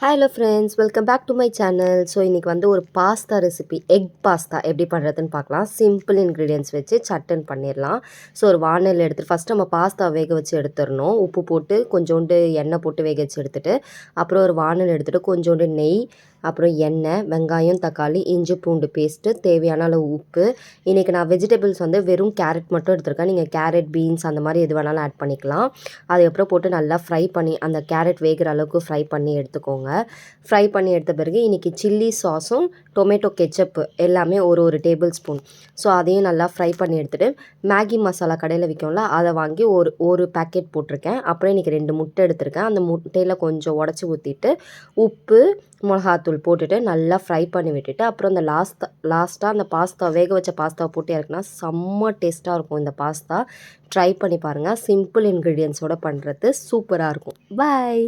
Hello friends, welcome back to my channel. So இன்றைக்கி வந்து ஒரு பாஸ்தா ரெசிபி, எக் பாஸ்தா எப்படி பண்ணுறதுன்னு பார்க்கலாம். சிம்பிள் இன்க்ரீடியன்ட்ஸ் வச்சு சட்டன் பண்ணிடலாம். ஸோ ஒரு வானல் எடுத்துகிட்டு ஃபஸ்ட்டு நம்ம பாஸ்தா வேக வச்சு எடுத்துடணும். உப்பு போட்டு கொஞ்சோண்டு எண்ணெய் போட்டு வேக வச்சு எடுத்துகிட்டு, அப்புறம் ஒரு வானல் எடுத்துகிட்டு கொஞ்சோண்டு நெய், அப்புறம் எண்ணெய், வெங்காயம், தக்காளி, இஞ்சி பூண்டு பேஸ்ட்டு, தேவையான அளவு உப்பு. இன்றைக்கி நான் வெஜிடபிள்ஸ் வந்து வெறும் கேரட் மட்டும் எடுத்திருக்கேன். நீங்கள் கேரட், பீன்ஸ் அந்த மாதிரி எது வேணாலும் ஆட் பண்ணிக்கலாம். அதுக்கப்புறம் போட்டு நல்லா ஃப்ரை பண்ணி அந்த கேரட் வேகிற அளவுக்கு ஃப்ரை பண்ணி எடுத்துக்கோங்க. ஃப்ரை பண்ணி எடுத்த பிறகு இன்றைக்கி சில்லி சாஸும் டொமேட்டோ கெச்சப்பு எல்லாமே ஒரு டேபிள் ஸ்பூன். ஸோ அதையும் நல்லா ஃப்ரை பண்ணி எடுத்துகிட்டு, மேகி மசாலா கடையில் விற்கும்ல, அதை வாங்கி ஒரு பேக்கெட் போட்டிருக்கேன். அப்புறம் இன்றைக்கி 2 முட்டை எடுத்திருக்கேன். அந்த முட்டையில் கொஞ்சம் உடச்சி ஊற்றிட்டு, உப்பு, மிளகாத்தூள் போட்டுட்டு நல்லா ஃப்ரை பண்ணி விட்டுட்டு, அப்புறம் இந்த லாஸ்ட்டாக அந்த பாஸ்தா வேக வச்ச பாஸ்தாவை போட்டு இறக்குனா செம்ம டேஸ்ட்டாக இருக்கும். இந்த பாஸ்தா ட்ரை பண்ணி பாருங்கள். சிம்பிள் இன்க்ரீடியன்ஸோடு பண்ணுறது சூப்பராக இருக்கும். பாய்.